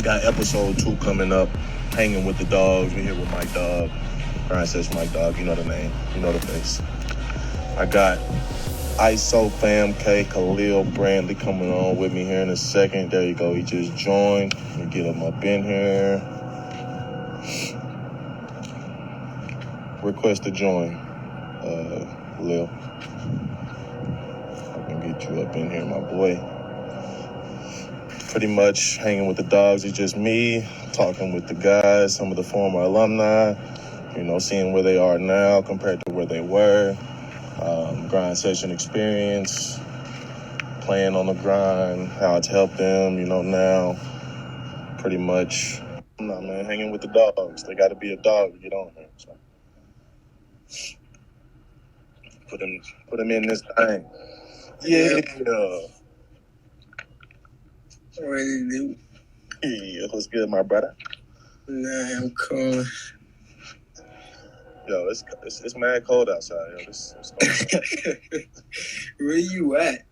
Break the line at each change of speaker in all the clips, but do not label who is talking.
got episode 2 coming up. Hanging with the dogs. We're here with Mike Dog. Brian says Mike Dog. You know the name. You know the face. I got ISO Fam K Khalil Brantley coming on with me here in a second. There you go. He just joined. Let me get him up in here. Request to join. Khalil. I can get you up in here, my boy. Pretty much hanging with the dogs. It's just me talking with the guys, some of the former alumni, seeing where they are now compared to where they were. Grind session experience, playing on the grind, how it's helped them, now. Pretty much, hanging with the dogs. They got to be a dog to get on here. So. Put him in this thing. Yeah.
What do you do?
Yeah, what's good, my brother?
Nah, I'm cool.
Yo, it's mad cold outside. Yo,
Where you at?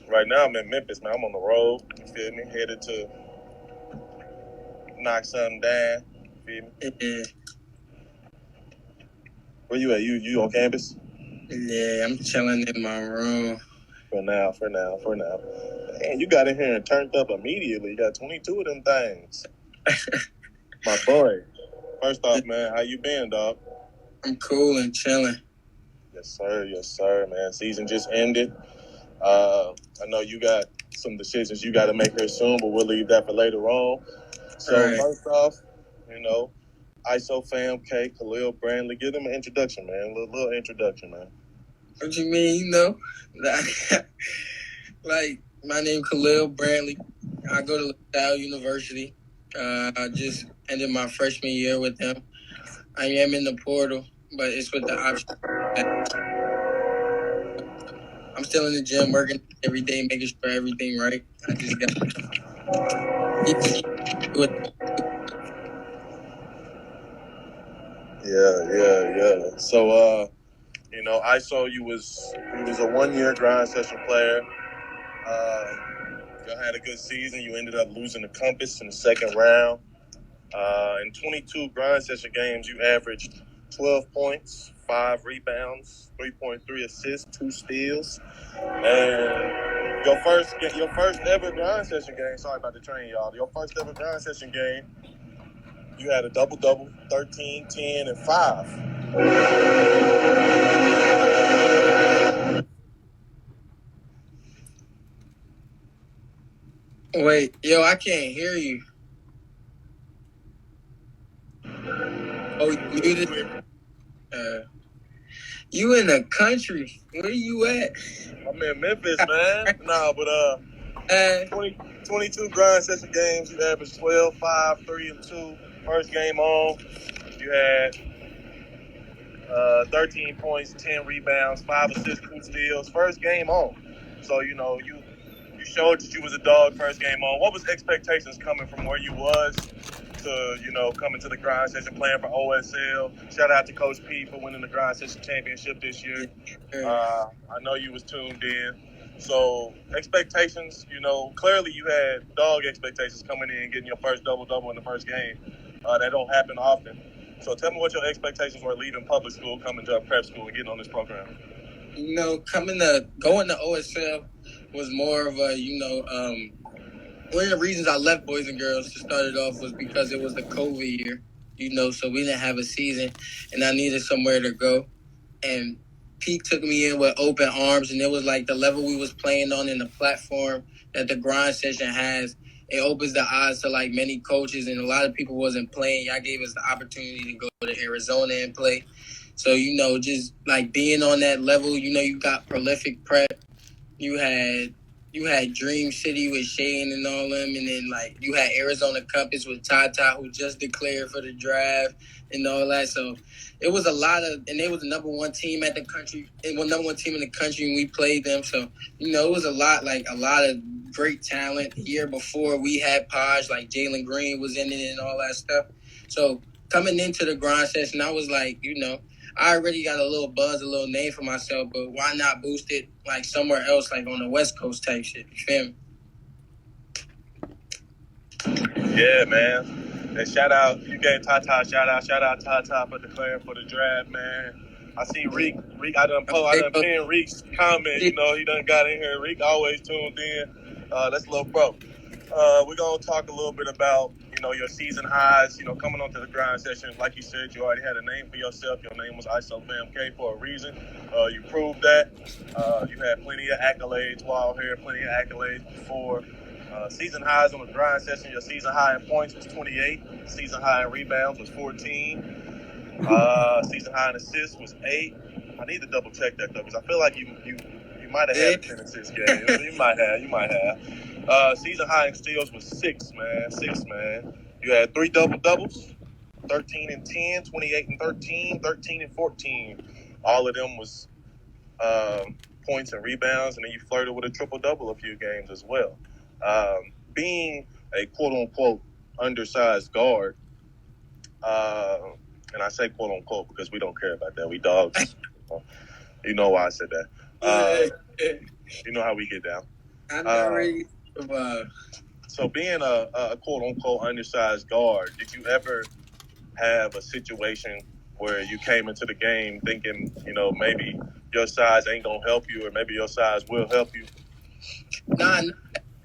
Right now, I'm in Memphis, man. I'm on the road. You feel me? Headed to knock something down. You feel me?
Yeah.
Where you at? You on campus?
Yeah, I'm chilling in my room.
For now. Man, you got in here and turned up immediately. You got 22 of them things. My boy. First off, man, how you been, dog?
I'm cool and chilling.
Yes, sir, man. Season just ended. I know you got some decisions you got to make here soon, but we'll leave that for later on. So,
right.
First off, ISO Fam K, Khalil Brantley. Give them an introduction, man. A little introduction, man.
What you mean, Like, my name Khalil Brantley. I go to LaSalle University. I just ended my freshman year with them. I am in the portal, but it's with the option. I'm still in the gym working every day, making sure everything right. I just got
Yeah. So, I saw you was a 1-year grind session player. You had a good season. You ended up losing the Compass in the second round. In 22 grind session games, you averaged 12 points, 5 rebounds, 3.3 assists, 2 steals, and your first ever grind session game. Sorry about the train, y'all. Your first ever grind session game, you had a double-double, 13, 10, and 5.
Wait, yo, I can't hear you. Oh, you muted? You in the country. Where you at?
I'm in Memphis, man. Nah, but 22 grind session games, you averaged 12, 5, 3, and 2. First game on, you had 13 points, 10 rebounds, 5 assists, 2 steals. First game on. So, you showed that you was a dog first game on. What was expectations coming from where you was to, coming to the grind session, playing for OSL? Shout out to Coach P for winning the grind session championship this year. I know you was tuned in. So expectations, clearly you had dog expectations coming in, getting your first double-double in the first game. That don't happen often. So tell me what your expectations were leaving public school, coming to a prep school, and getting on this program.
Going to OSL was more of a, one of the reasons I left Boys and Girls to start it off was because it was the COVID year, so we didn't have a season, and I needed somewhere to go. And Pete took me in with open arms, and it was like the level we was playing on and the platform that the grind session has. It opens the eyes to like many coaches, and a lot of people wasn't playing. Y'all gave us the opportunity to go to Arizona and play. So, just like being on that level, you got prolific prep. You had Dream City with Shane and all them, and then like you had Arizona Compass with Tata, who just declared for the draft and all that. So it was a lot of, and they was the number one team in the country, and we played them. So it was a lot of great talent. The year before we had Podge, like Jalen Green was in it and all that stuff. So coming into the grind session, I was like, I already got a little buzz, a little name for myself, but why not boost it like somewhere else, like on the West Coast type shit? You feel me?
Yeah, man. And shout out, you gave Tata shout out Tata for declaring for the draft, man. I see Reek, I done pinned Reek's comment, he done got in here. Reek always tuned in. That's little bro. We're gonna talk a little bit about, your season highs, coming onto the grind session. Like you said, you already had a name for yourself. Your name was ISOFamK for a reason. You proved that. You had plenty of accolades while here, plenty of accolades before. Season highs on the grind session. Your season high in points was 28. Season high in rebounds was 14. Season high in assists was 8. I need to double check that though, because I feel like you might have had a 10 assist game. You might have. Season high in steals was 6, man. 6, man. You had 3 double doubles, 13 and 10, 28 and 13, 13 and 14. All of them was points and rebounds, and then you flirted with a triple double a few games as well. Being a quote-unquote undersized guard, and I say quote-unquote because we don't care about that. We dogs. You know why I said that. You know how we get down.
I'm not ready.
So being a quote-unquote undersized guard, did you ever have a situation where you came into the game thinking, maybe your size ain't going to help you or maybe your size will help you?
Nah,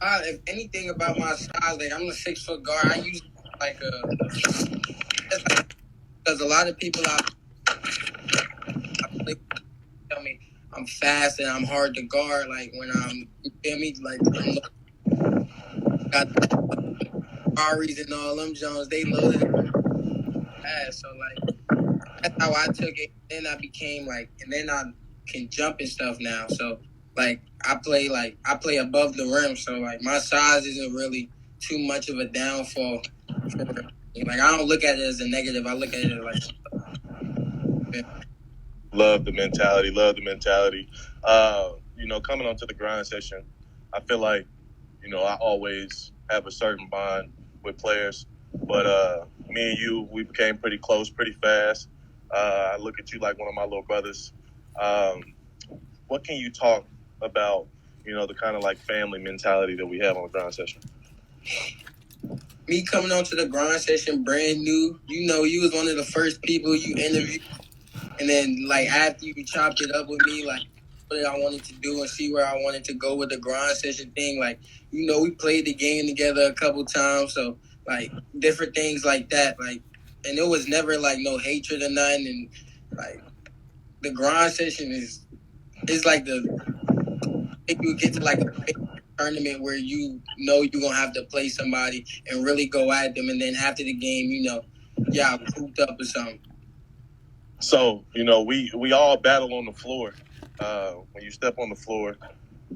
if anything about my size, like I'm a 6 foot guard. I use because a lot of people tell me I'm fast and I'm hard to guard. Like when you feel me, like I'm got Aries and all them Jones, they loaded fast. So like that's how I took it. Then I became and then I can jump and stuff now. So. Like I play above the rim, so like my size isn't really too much of a downfall. Like I don't look at it as a negative. I look at it like
Love the mentality. Coming onto the grind session, I feel like I always have a certain bond with players, but me and you, we became pretty close pretty fast. I look at you like one of my little brothers. What can you talk about, the kind of like family mentality that we have on the grind session?
Me coming onto the grind session brand new, you was one of the first people you interviewed, and then like after you chopped it up with me, like what I wanted to do and see where I wanted to go with the grind session thing, like we played the game together a couple times, so like different things like that, like, and it was never like no hatred or nothing, and like the grind session is like if you get to like a tournament where you're gonna have to play somebody and really go at them, and then after the game, y'all cooped up or something.
So, we all battle on the floor. When you step on the floor,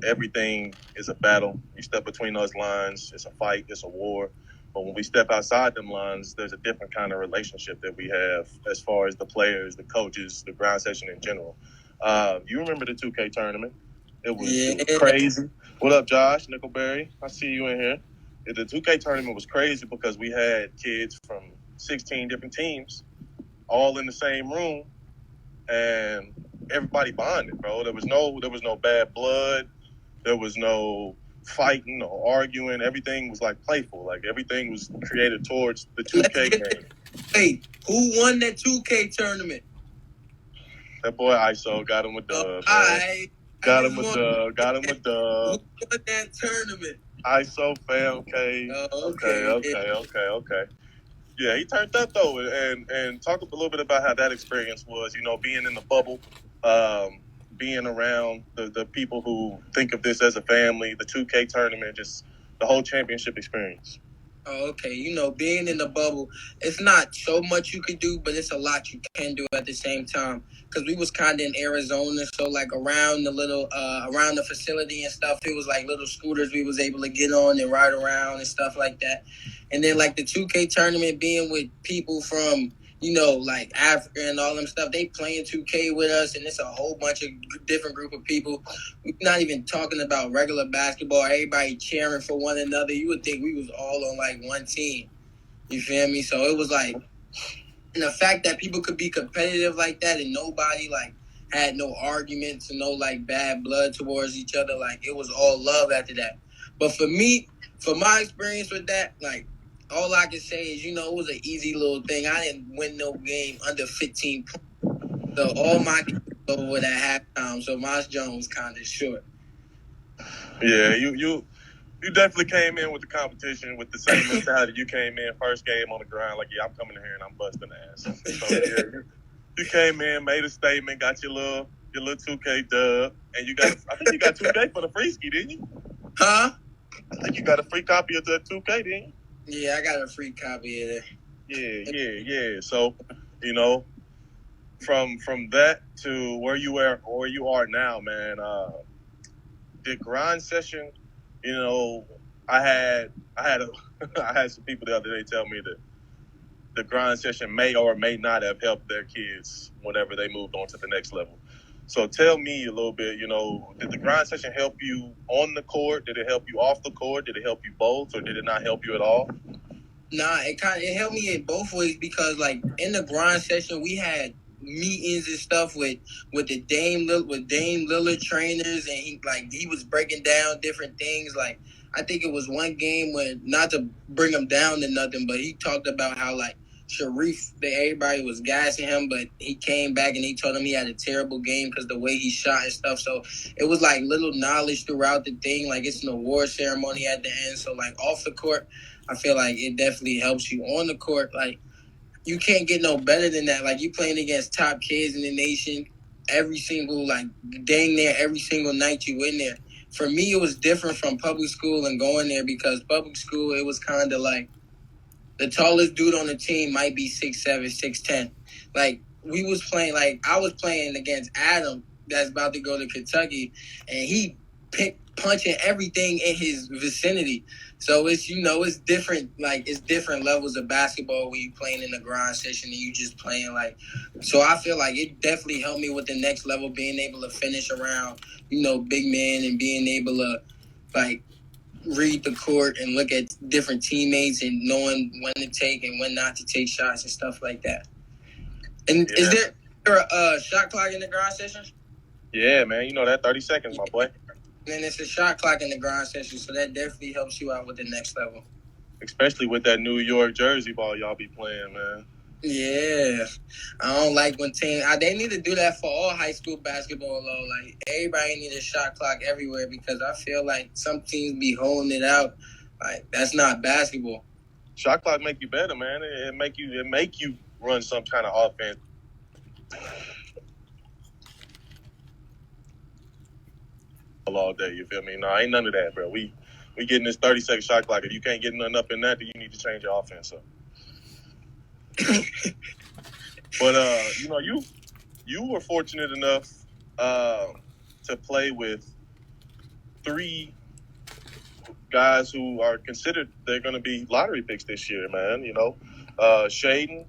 everything is a battle. You step between those lines, it's a fight, it's a war. But when we step outside them lines, there's a different kind of relationship that we have as far as the players, the coaches, the grind session in general. You remember the 2K tournament? It was crazy. What up, Josh Nickelberry? I see you in here. The 2K tournament was crazy because we had kids from 16 different teams all in the same room, and everybody bonded, bro. There was no bad blood. There was no fighting or arguing. Everything was like playful. Like everything was created towards the 2K game.
Hey, who won that 2K tournament?
That boy ISO got him a dub. Got him a dub.
Who won that tournament?
ISO FamK. Okay. Yeah, he turned up though, and talk a little bit about how that experience was. Being in the bubble, being around the people who think of this as a family, the 2K tournament, just the whole championship experience.
Oh, okay. Being in the bubble, it's not so much you can do, but it's a lot you can do at the same time. Because we was kind of in Arizona, so like around around the facility and stuff, it was like little scooters we was able to get on and ride around and stuff like that. And then like the 2K tournament, being with people from like Africa and all them stuff, they playing 2K with us, and it's a whole bunch of different group of people. We're not even talking about regular basketball. Everybody cheering for one another. You would think we was all on like one team. You feel me? So it was like, and the fact that people could be competitive like that and nobody like had no arguments and no like bad blood towards each other. Like it was all love after that. But for me, for my experience with that, like all I can say is, it was an easy little thing. I didn't win no game under 15 points. So all my games were over at halftime. So my jump was kind of short.
Yeah, you definitely came in with the competition with the same mentality. You came in first game on the grind, like, yeah, I'm coming in here and I'm busting ass. So yeah, you came in, made a statement, got your little 2K dub, and I think you got 2K for the free ski, didn't you?
Huh?
I think you got a free copy of the 2K, didn't you?
Yeah, I got a free copy of it.
Yeah. So, from that to where you are now, man. The grind session, I had I had some people the other day tell me that the grind session may or may not have helped their kids whenever they moved on to the next level. So tell me a little bit, did the grind session help you on the court? Did it help you off the court? Did it help you both, or did it not help you at all?
Nah, it helped me in both ways because like in the grind session we had meetings and stuff with Dame Lillard trainers, and he was breaking down different things. Like I think it was one game when, not to bring him down to nothing, but he talked about how like Sharif, everybody was gassing him, but he came back and he told him he had a terrible game because the way he shot and stuff. So it was like little knowledge throughout the thing. Like it's an award ceremony at the end. So like off the court, I feel like it definitely helps you. On the court, like you can't get no better than that. Like you playing against top kids in the nation every single, like dang near every single night you in there. For me, it was different from public school and going there because public school, it was kind of like the tallest dude on the team might be 6'7", 6'10". Like we was playing, like I was playing against Adam that's about to go to Kentucky, and he punching everything in his vicinity. So it's it's different. Like it's different levels of basketball when you playing in the grind session and you just playing like. So I feel like it definitely helped me with the next level, being able to finish around big men and being able to like read the court and look at different teammates and knowing when to take and when not to take shots and stuff like that. And
Yeah.
is there a shot clock in the grind session?
Yeah, man. That 30 seconds, my boy.
And it's a shot clock in the grind session, so that definitely helps you out with the next level.
Especially with that New York Jersey ball y'all be playing, man.
Yeah. I don't like when teams... They need to do that for all high school basketball, though. Like, everybody need a shot clock everywhere because I feel like some teams be holding it out. Like, that's not basketball.
Shot clock make you better, man. It make you run some kind of offense. All day, you feel me? No, ain't none of that, bro. We getting this 30-second shot clock. If you can't get nothing up in that, then you need to change your offense up. But you were fortunate enough to play with three guys who are considered they're going to be lottery picks this year, man. Shaden,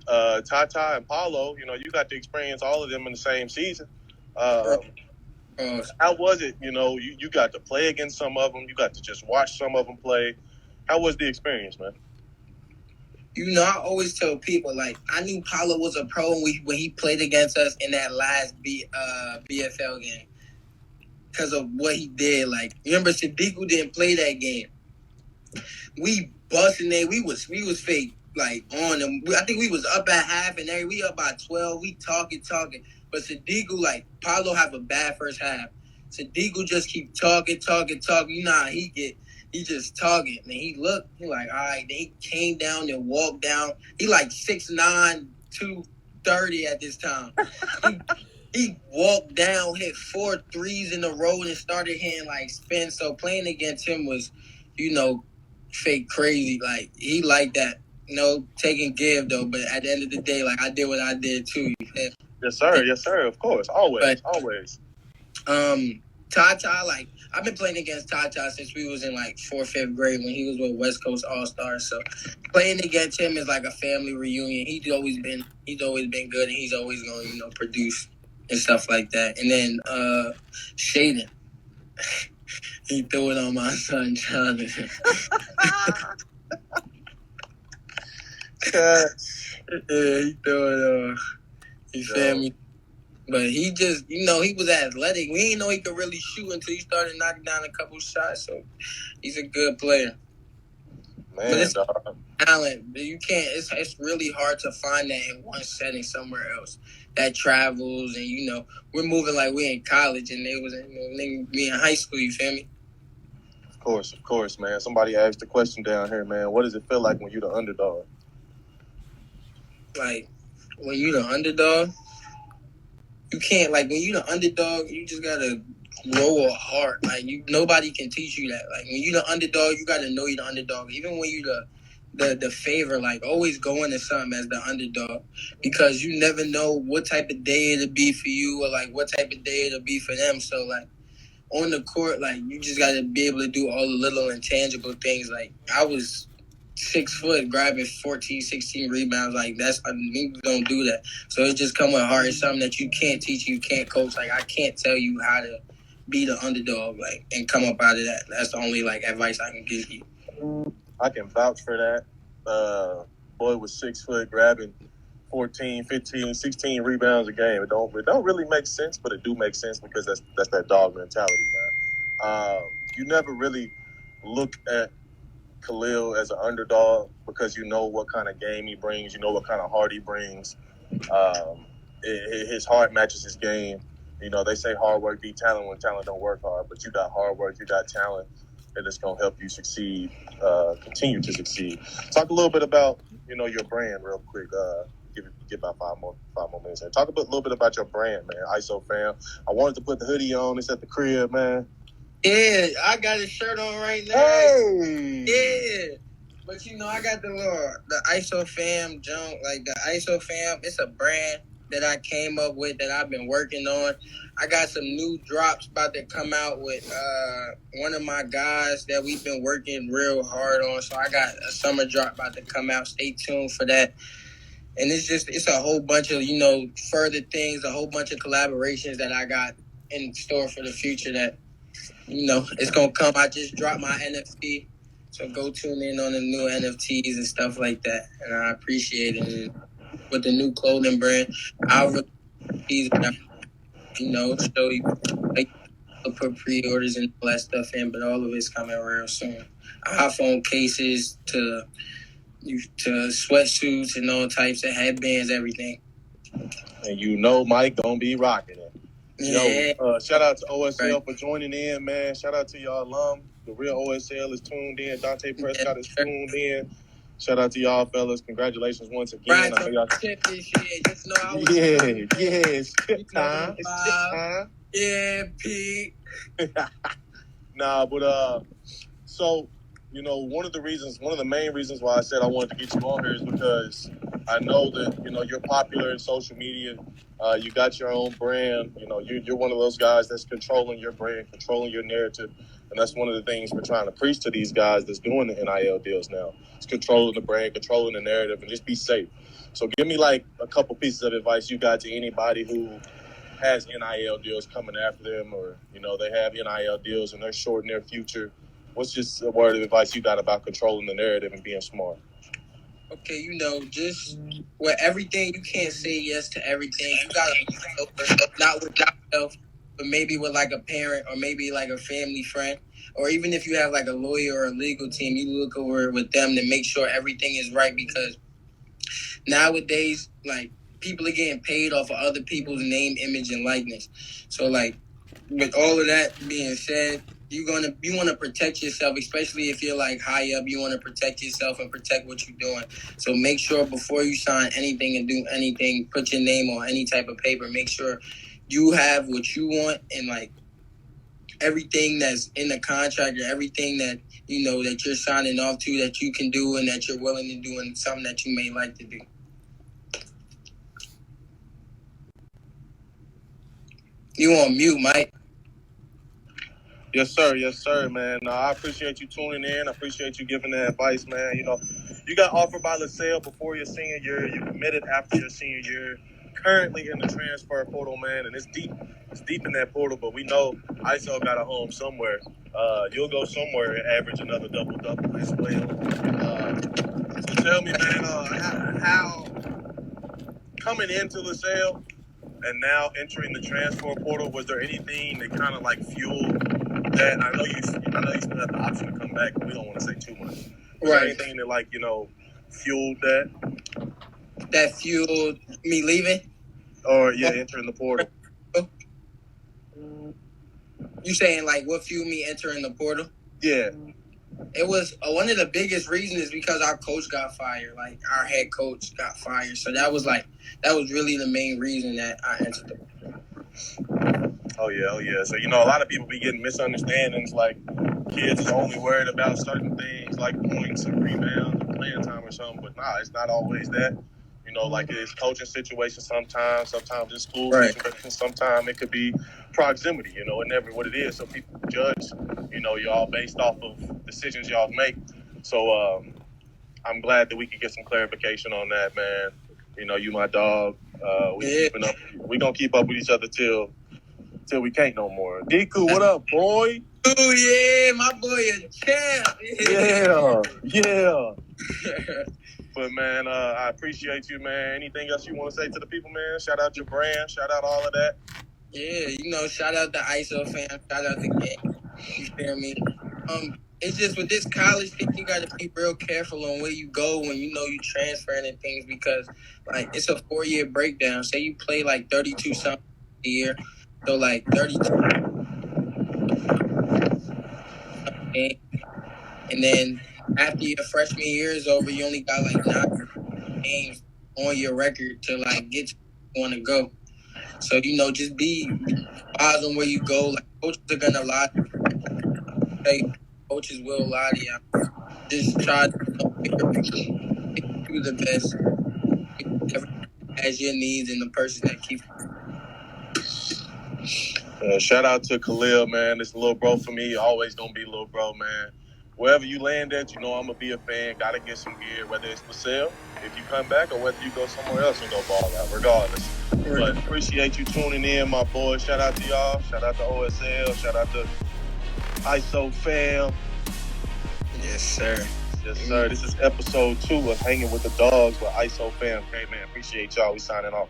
Tata, and Paulo. You got to experience all of them in the same season. How was it? You got to play against some of them. You got to just watch some of them play. How was the experience, man?
I always tell people, like, I knew Paulo was a pro when he played against us in that last BFL game because of what he did. Like, remember, Sadiku didn't play that game. We busting there. We was fake, like, on them. I think we was up at half, and we up by 12. We talking. But Sadiku, like, Paulo have a bad first half. Sadiku just keep talking. He just talking. And he looked, he like, all right. Then he came down and walked down. He like 6'9", 230 at this time. He walked down, hit 4 threes in a row, and started hitting like spin. So playing against him was, fake crazy. Like, he liked that. Take and give, though. But at the end of the day, like, I did what I did, too.
Yes, sir. Of course. Always.
Tata, like, I've been playing against Tata since we was in, like, 4th, 5th grade when he was with West Coast All-Stars. So playing against him is like a family reunion. He's always been good, and he's always going to, produce and stuff like that. And then Shaden. He threw it on my son, Jonathan. Yeah, he threw it on. You feel me? But he just, he was athletic. We didn't know he could really shoot until he started knocking down a couple shots. So he's a good player. But
Man,
it's
dog.
talent. But you can't. It's really hard to find that in one setting somewhere else that travels. And we're moving like we in college, and they was me in high school. You feel me?
Of course, man. Somebody asked the question down here, man. What does it feel like when you're the underdog?
Like when you the underdog, you can't when you the underdog, you just gotta grow a heart. Nobody can teach you that. Like when you the underdog, you gotta know you're the underdog. Even when you the favor, always go into something as the underdog because you never know what type of day it'll be for you or what type of day it'll be for them. So on the court, you just gotta be able to do all the little intangible things. I was 6 foot grabbing 14, 16 rebounds. We don't do that. So it just come with heart. It's something that you can't teach, you can't coach. I can't tell you how to be the underdog, and come up out of that. That's the only advice I can give you.
I can vouch for that. Boy was 6 foot grabbing 14, 15, 16 rebounds a game. It don't really make sense, but it do make sense because that's that dog mentality, man. You never really look at Khalil as an underdog because you know what kind of game he brings, you know what kind of heart he brings. His heart matches his game. They say hard work beat talent when talent don't work hard, but you got hard work, you got talent, and it's gonna help you succeed, continue to succeed. Talk a little bit about your brand real quick. Give about five more minutes. And talk little bit about your brand, man. ISO fam. I wanted to put the hoodie on. It's at the crib, man.
Yeah, I got a shirt on right now.
Hey.
Yeah. But I got the ISO fam junk, the ISO fam. It's a brand that I came up with that I've been working on. I got some new drops about to come out with one of my guys that we've been working real hard on. So I got a summer drop about to come out. Stay tuned for that. And it's a whole bunch of, further things, a whole bunch of collaborations that I got in store for the future that, it's going to come. I just dropped my NFT. So go tune in on the new NFTs and stuff like that. And I appreciate it. And with the new clothing brand, I'll release, show you, put pre-orders and all that stuff in, but all of it's coming real soon. iPhone cases to sweatsuits and all types of headbands, everything.
And Mike gonna be rocking it.
Yeah.
Shout out to OSL for joining in, man. Shout out to y'all alum. The real OSL is tuned in. Dante Prescott is tuned in. Shout out to y'all fellas. Congratulations once again.
Right, tip this shit. Just know I was
it's tip time. It's tip time.
Yeah, Pete.
Nah, but so one of the main reasons why I said I wanted to get you on here is because I know that you're popular in social media. You got your own brand. You're one of those guys that's controlling your brand, controlling your narrative, and that's one of the things we're trying to preach to these guys that's doing the NIL deals now. It's controlling the brand, controlling the narrative, and just be safe. So give me a couple pieces of advice you got to anybody who has NIL deals coming after them, or they have NIL deals and they're shorting their future. What's just a word of advice you got about controlling the narrative and being smart?
Okay, just with everything, you can't say yes to everything. You gotta not with yourself, but maybe with a parent or maybe a family friend, or even if you have a lawyer or a legal team, you look over with them to make sure everything is right, because nowadays people are getting paid off of other people's name, image, and likeness. So with all of that being said, you want to protect yourself, especially if you're high up. You want to protect yourself and protect what you're doing. So make sure before you sign anything and do anything, put your name on any type of paper. Make sure you have what you want, and everything that's in the contract or everything that that you're signing off to that you can do and that you're willing to do, and something that you may like to do. You on mute, Mike?
Yes, sir, man. I appreciate you tuning in. I appreciate you giving that advice, man. You got offered by LaSalle before your senior year. You committed after your senior year. Currently in the transfer portal, man, and it's deep. It's deep in that portal, but we know ISO got a home somewhere. You'll go somewhere and average another double-double as well. So tell me, man, how coming into LaSalle and now entering the transfer portal, was there anything that kind of fueled that? I know you still have the option to come back, but we don't want to say too much. Was there anything that, like, you know, fueled that?
That fueled me leaving?
Or, entering the portal.
You saying, like, what fueled me entering the portal?
Yeah.
It was one of the biggest reasons is because our coach got fired. Like, our head coach got fired. So that was really the main reason that I entered the portal.
Oh, yeah. So, you know, a lot of people be getting misunderstandings, like kids is only worried about certain things like points and rebounds and playing time or something. But, nah, it's not always that. You know, like it's coaching situations sometimes it's school situations, sometimes it could be proximity, you know, and never what it is. So people judge, you know, y'all based off of decisions y'all make. So I'm glad that we could get some clarification on that, man. You know, you my dog. Keeping up. We gonna keep up with each other till we can't no more. Deku, what up, boy?
Oh yeah, my boy a champ.
Yeah. But, man, I appreciate you, man. Anything else you want to say to the people, man? Shout out your brand. Shout out all of that.
Yeah, you know, shout out the ISO fam. Shout out the gang. You feel me? It's just with this college thing, you got to be real careful on where you go when you know you transferring and things because, like, it's a 4-year breakdown. Say you play, like, 32 something a year. So, like, 32. And then after your freshman year is over, you only got, like, 9 games on your record to, like, get to where you want to go. So, you know, just be wise on where you go. Like, coaches are going to lie. Coaches will lie to you. Just try to do the best as your needs and the person that keeps.
Shout out to Khalil, man. This little bro for me. Always going to be little bro, man. Wherever you land at, you know I'm going to be a fan. Got to get some gear, whether it's for sale, if you come back, or whether you go somewhere else and go ball out, regardless. But appreciate you tuning in, my boy. Shout out to y'all. Shout out to OSL. Shout out to ISO fam.
Yes, sir.
Yes, sir. This is episode 2 of Hanging with the Dogs with ISO fam. Okay, man. Appreciate y'all. We signing off.